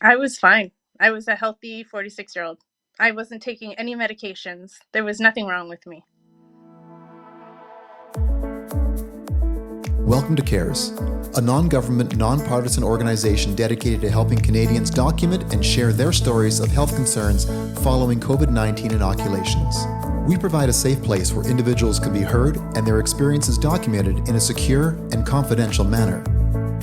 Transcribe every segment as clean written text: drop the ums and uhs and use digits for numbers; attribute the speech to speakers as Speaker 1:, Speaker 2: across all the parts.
Speaker 1: I was fine. I was a healthy 46-year-old. I wasn't taking any medications. There was nothing wrong with me.
Speaker 2: Welcome to CAERS, a non-government, non-partisan organization dedicated to helping Canadians document and share their stories of health concerns following COVID-19 inoculations. We provide a safe place where individuals can be heard and their experiences documented in a secure and confidential manner.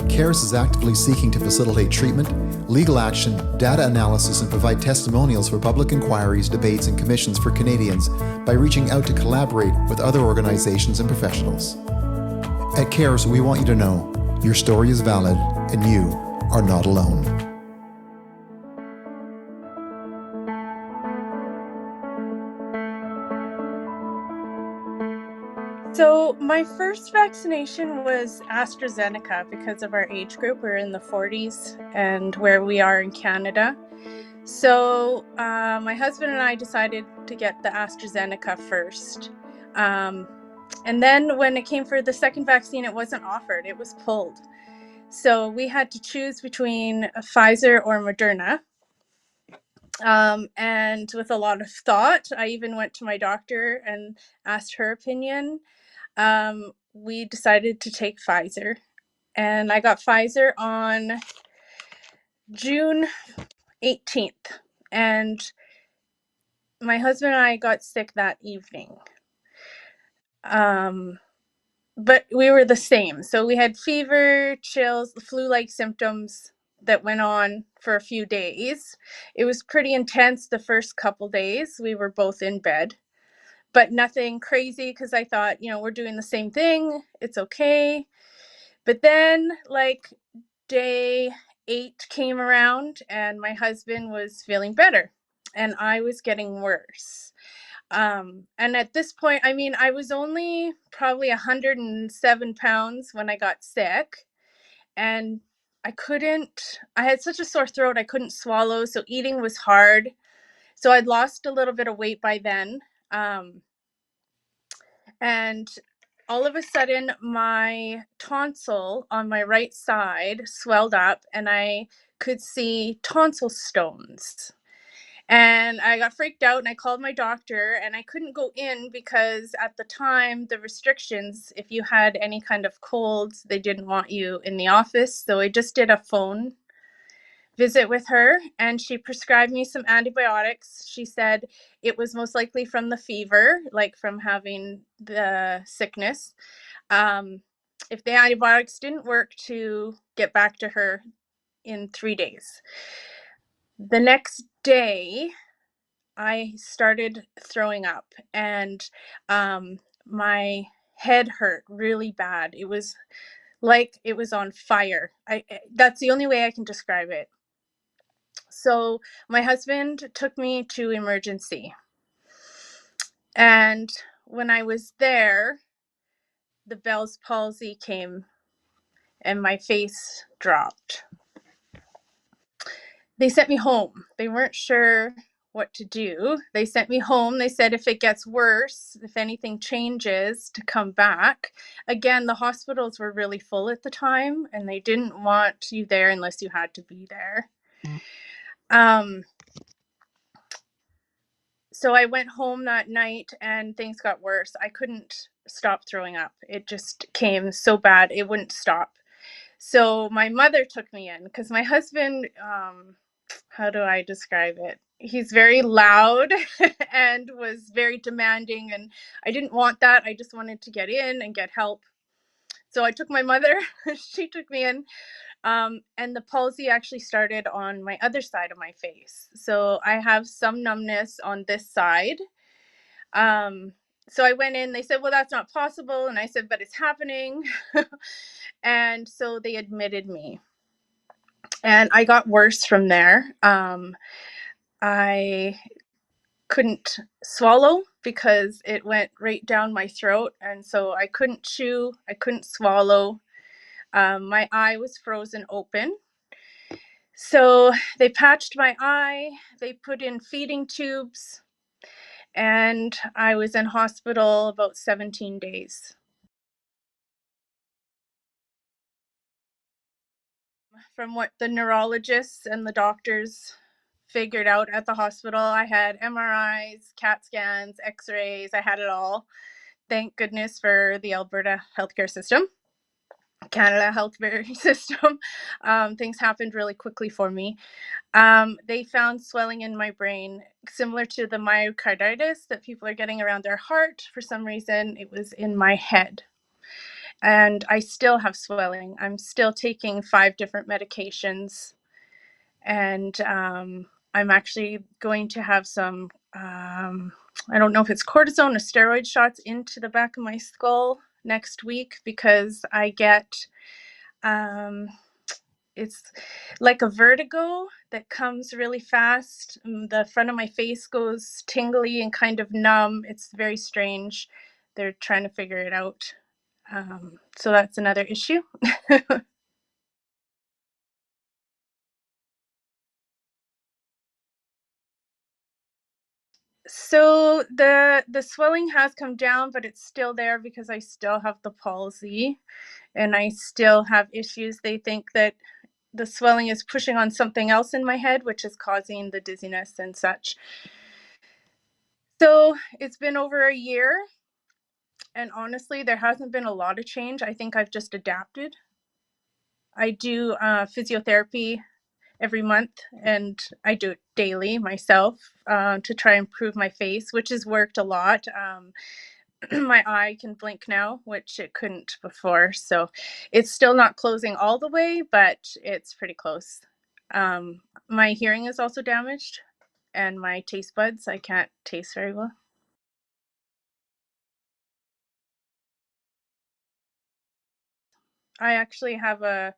Speaker 2: CAERS is actively seeking to facilitate treatment, legal action, data analysis, and provide testimonials for public inquiries, debates, and commissions for Canadians by reaching out to collaborate with other organizations and professionals. At CAERS, we want you to know your story is valid and you are not alone.
Speaker 1: So, my first vaccination was AstraZeneca because of our age group. We're in the 40s and where we are in Canada. So, my husband and I decided to get the AstraZeneca first. And then when it came for the second vaccine, it wasn't offered, it was pulled. So we had to choose between Pfizer or Moderna. And with a lot of thought, I even went to my doctor and asked her opinion. We decided to take Pfizer. And I got Pfizer on June 18th. And my husband and I got sick that evening. But we were the same. So we had fever, chills, flu-like symptoms that went on for a few days. It was pretty intense the first couple days. We were both in bed, but nothing crazy because I thought, we're doing the same thing. It's okay. But then, like, day 8 came around and my husband was feeling better and I was getting worse. And at this point, I was only probably 107 pounds when I got sick, and I had such a sore throat, I couldn't swallow, so eating was hard. So I'd lost a little bit of weight by then. And all of a sudden, my tonsil on my right side swelled up, and I could see tonsil stones. And I got freaked out and I called my doctor and I couldn't go in because at the time, the restrictions, if you had any kind of colds, they didn't want you in the office. So I just did a phone visit with her and she prescribed me some antibiotics. She said it was most likely from the fever, like from having the sickness. If the antibiotics didn't work, to get back to her in 3 days. The next day, I started throwing up and my head hurt really bad. It was like it was on fire. That's the only way I can describe it. So my husband took me to emergency. And when I was there, the Bell's palsy came and my face dropped. They sent me home. They weren't sure what to do. They sent me home. They said if it gets worse, if anything changes, to come back. Again, the hospitals were really full at the time and they didn't want you there unless you had to be there. So I went home that night and things got worse. I couldn't stop throwing up. It just came so bad, it wouldn't stop. So my mother took me in because my husband, how do I describe it? He's very loud and was very demanding, and I didn't want that. I just wanted to get in and get help. So I took my mother, she took me in, and the palsy actually started on my other side of my face. So I have some numbness on this side. So I went in, they said, well, that's not possible. And I said, but it's happening. And so they admitted me. And I got worse from there. I couldn't swallow because it went right down my throat. And so I couldn't chew, I couldn't swallow. My eye was frozen open. So they patched my eye, they put in feeding tubes, and I was in hospital about 17 days. from what the neurologists and the doctors figured out at the hospital, I had MRIs, CAT scans, X-rays. I had it all. Thank goodness for the Alberta healthcare system, Canada healthcare system. Things happened really quickly for me. They found swelling in my brain, similar to the myocarditis that people are getting around their heart. For some reason, it was in my head. And I still have swelling. I'm still taking 5 different medications. And I'm actually going to have some, I don't know if it's cortisone or steroid shots into the back of my skull next week because I get, um, it's like a vertigo that comes really fast. The front of my face goes tingly and kind of numb. It's very strange. They're trying to figure it out. So that's another issue. So the swelling has come down, but it's still there because I still have the palsy and I still have issues. They think that the swelling is pushing on something else in my head, which is causing the dizziness and such. So it's been over a year, and honestly, there hasn't been a lot of change. I think I've just adapted. I do physiotherapy every month, and I do it daily myself to try and improve my face, which has worked a lot. My eye can blink now, which it couldn't before. So it's still not closing all the way, but it's pretty close. My hearing is also damaged, and my taste buds, I can't taste very well. I actually have a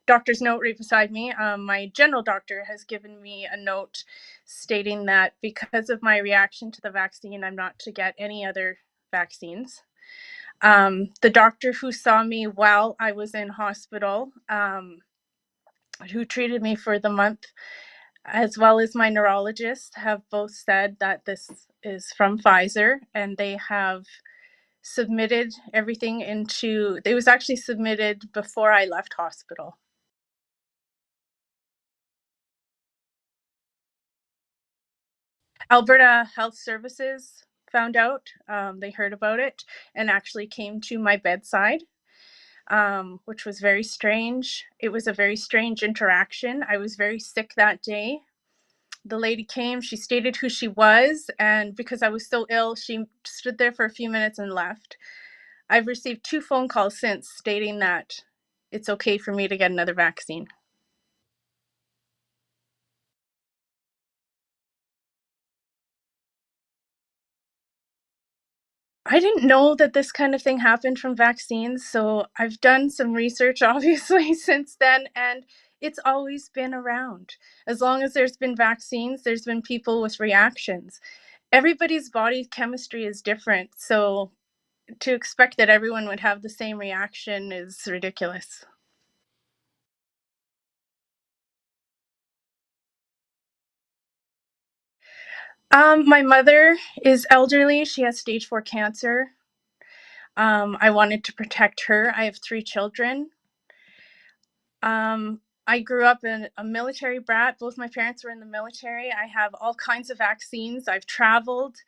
Speaker 1: doctor's note right beside me. My general doctor has given me a note stating that because of my reaction to the vaccine, I'm not to get any other vaccines. The doctor who saw me while I was in hospital, who treated me for the month, as well as my neurologist, have both said that this is from Pfizer, and they have submitted everything into, it was actually submitted before I left hospital. Alberta Health Services found out, they heard about it and actually came to my bedside, which was very strange. It was a very strange interaction. I was very sick that day. The lady came, she stated who she was, and because I was so ill, she stood there for a few minutes and left. I've received 2 phone calls since stating that it's okay for me to get another vaccine. I didn't know that this kind of thing happened from vaccines, so I've done some research obviously since then, and it's always been around. As long as there's been vaccines, there's been people with reactions. Everybody's body chemistry is different, so to expect that everyone would have the same reaction is ridiculous. My mother is elderly. She has stage 4 cancer. I wanted to protect her. I have 3 children. I grew up in a military brat. Both my parents were in the military. I have all kinds of vaccines. I've traveled.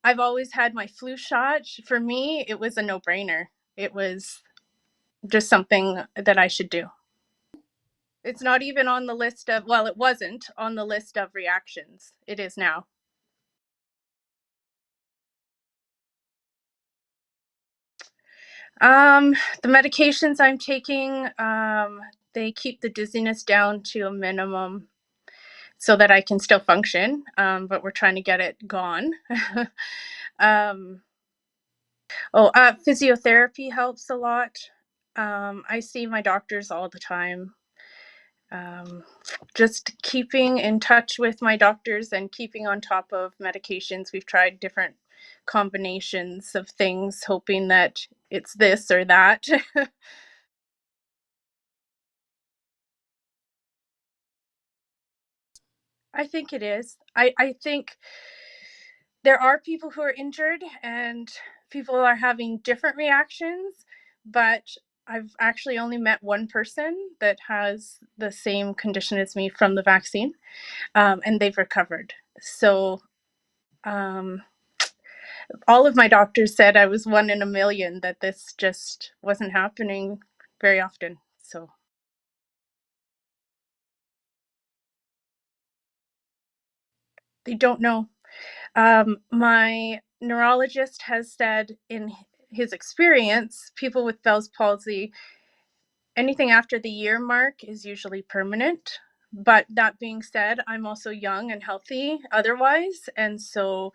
Speaker 1: I've always had my flu shot. For me, it was a no-brainer. It was just something that I should do. It's not even on the list of, well, it wasn't on the list of reactions. It is now. The medications I'm taking, they keep the dizziness down to a minimum so that I can still function, but we're trying to get it gone. um, Physiotherapy helps a lot. I see my doctors all the time. Um, just keeping in touch with my doctors and keeping on top of medications. We've tried different combinations of things, hoping that it's this or that. I think it is. I think there are people who are injured and people are having different reactions, but I've actually only met one person that has the same condition as me from the vaccine, and they've recovered. So um, all of my doctors said I was one in a million, that this just wasn't happening very often. So they don't know. My neurologist has said in his experience, people with Bell's palsy, anything after the year mark is usually permanent. But that being said, I'm also young and healthy otherwise. And so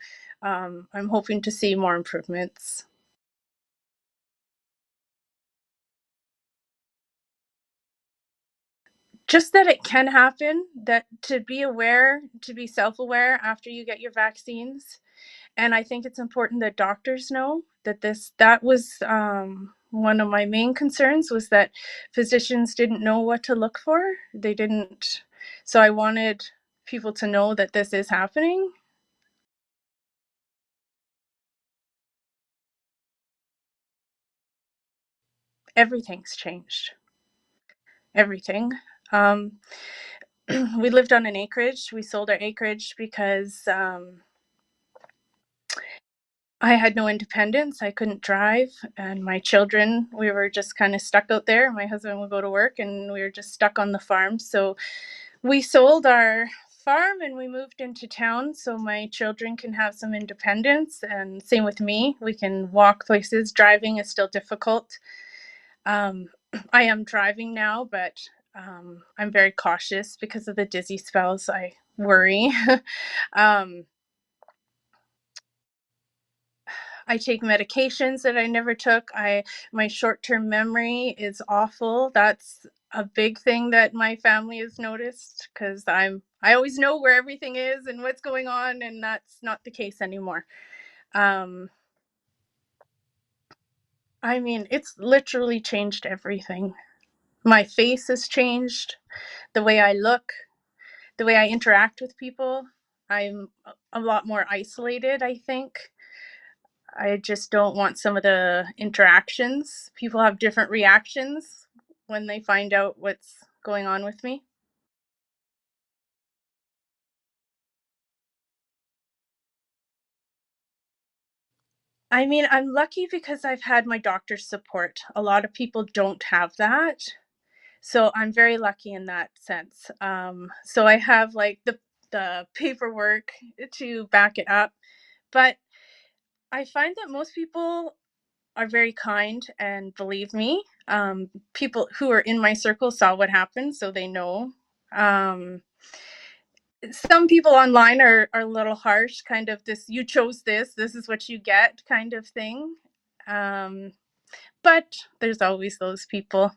Speaker 1: I'm hoping to see more improvements. Just that it can happen, that to be aware, to be self aware after you get your vaccines. And I think it's important that doctors know that that was one of my main concerns, was that physicians didn't know what to look for. They didn't. So I wanted people to know that this is happening. Everything's changed. Everything. Um, we lived on an acreage. We sold our acreage because I had no independence. I couldn't drive, and my children, we were just kind of stuck out there. My husband would go to work, and we were just stuck on the farm. So we sold our farm and we moved into town so my children can have some independence. And same with me. We can walk places. Driving is still difficult. Um, I am driving now, but I'm very cautious because of the dizzy spells. I worry. um, I take medications that I never took. My short-term memory is awful. That's a big thing that my family has noticed, because I always know where everything is and what's going on, and that's not the case anymore. Um, I mean, it's literally changed everything. My face has changed, the way I look, the way I interact with people. I'm a lot more isolated, I think. I just don't want some of the interactions. People have different reactions when they find out what's going on with me. I mean, I'm lucky because I've had my doctor's support. A lot of people don't have that. So I'm very lucky in that sense. So I have like the paperwork to back it up. But I find that most people are very kind and believe me. People who are in my circle saw what happened, so they know. Um, some people online are a little harsh, kind of this, you chose this is what you get kind of thing. Um, but there's always those people.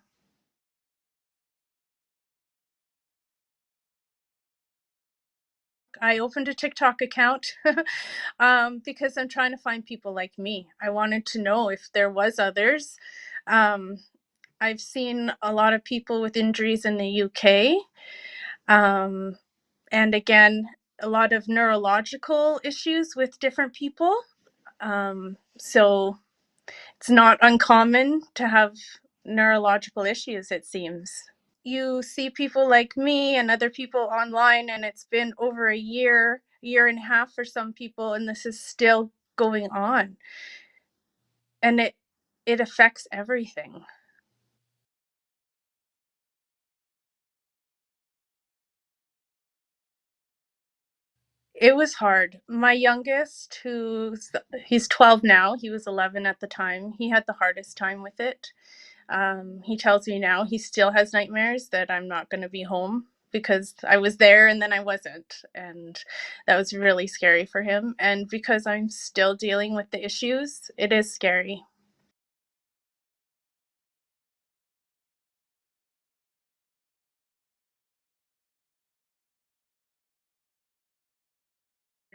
Speaker 1: I opened a TikTok account because I'm trying to find people like me. I wanted to know if there was others. Um, I've seen a lot of people with injuries in the UK. Um, and again, a lot of neurological issues with different people. So it's not uncommon to have neurological issues, it seems. You see people like me and other people online, and it's been over a year and a half for some people, and this is still going on. And it affects everything. It was hard. My youngest, he's 12 now, he was 11 at the time. He had the hardest time with it. He tells me now he still has nightmares that I'm not going to be home because I was there and then I wasn't. And that was really scary for him. And because I'm still dealing with the issues, it is scary.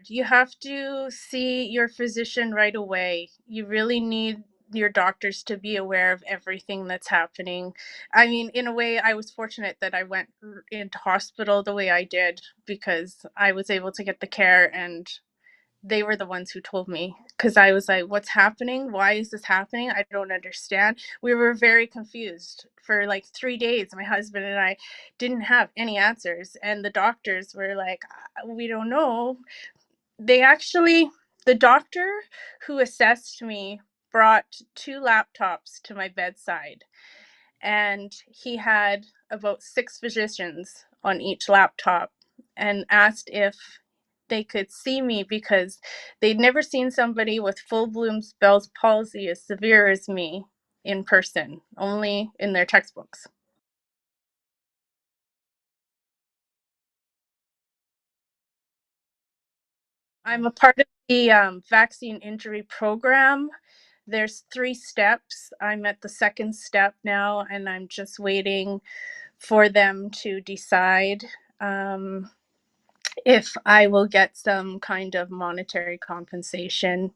Speaker 1: You have to see your physician right away. You really need your doctors to be aware of everything that's happening. I mean, in a way, I was fortunate that I went into hospital the way I did because I was able to get the care and they were the ones who told me, because I was like, what's happening? Why is this happening? I don't understand. We were very confused for like 3 days. My husband and I didn't have any answers. And the doctors were like, we don't know. The doctor who assessed me brought 2 laptops to my bedside, and he had about 6 physicians on each laptop and asked if they could see me because they'd never seen somebody with full bloom Bell's palsy as severe as me in person, only in their textbooks. I'm a part of the vaccine injury program. There's 3 steps. I'm at the second step now, and I'm just waiting for them to decide if I will get some kind of monetary compensation.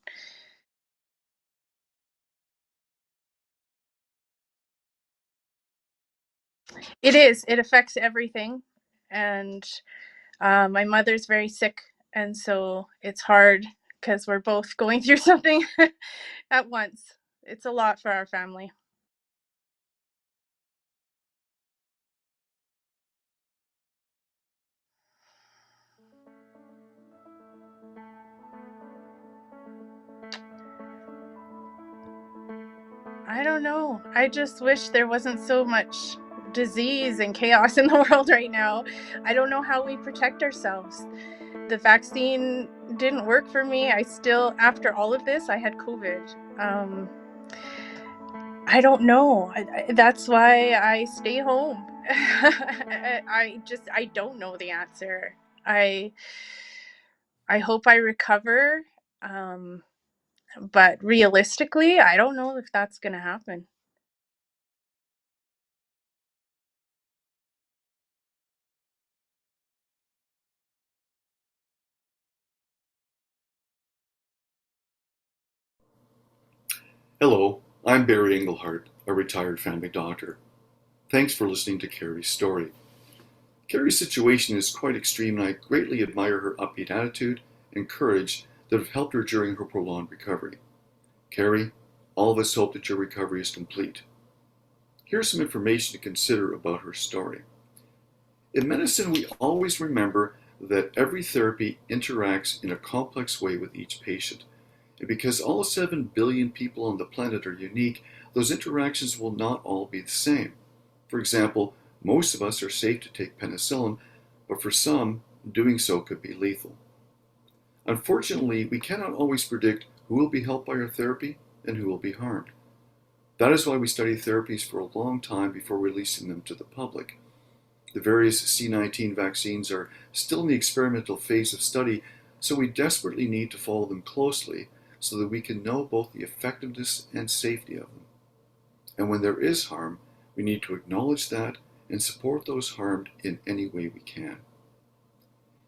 Speaker 1: It is. It affects everything. And my mother's very sick. And so it's hard because we're both going through something at once. It's a lot for our family. I don't know. I just wish there wasn't so much disease and chaos in the world right now. I don't know how we protect ourselves. The vaccine didn't work for me. After all of this, I had COVID. I don't know. That's why I stay home. I don't know the answer. I I hope I recover. Um, but realistically, I don't know if that's going to happen.
Speaker 3: Hello, I'm Barry Englehart, a retired family doctor. Thanks for listening to Carrie's story. Carrie's situation is quite extreme, and I greatly admire her upbeat attitude and courage that have helped her during her prolonged recovery. Carrie, all of us hope that your recovery is complete. Here's some information to consider about her story. In medicine, we always remember that every therapy interacts in a complex way with each patient. And because all 7 billion people on the planet are unique, those interactions will not all be the same. For example, most of us are safe to take penicillin, but for some, doing so could be lethal. Unfortunately, we cannot always predict who will be helped by our therapy and who will be harmed. That is why we study therapies for a long time before releasing them to the public. The various C-19 vaccines are still in the experimental phase of study, so we desperately need to follow them closely so that we can know both the effectiveness and safety of them. And when there is harm, we need to acknowledge that and support those harmed in any way we can.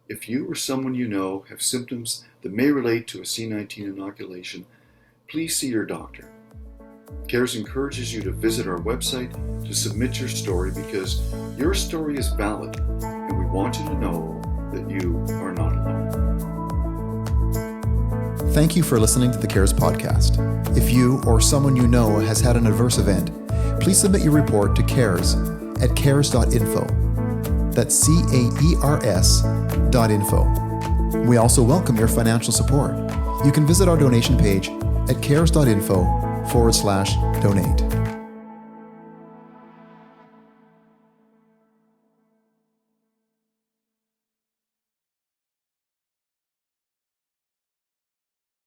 Speaker 3: If you or someone you know have symptoms that may relate to a C-19 inoculation, please see your doctor. CAERS encourages you to visit our website to submit your story because your story is valid and we want you to know that you are not alone.
Speaker 2: Thank you for listening to the CAERS podcast. If you or someone you know has had an adverse event, please submit your report to CAERS at caers.info. That's CAERS.info. We also welcome your financial support. You can visit our donation page at caers.info/donate.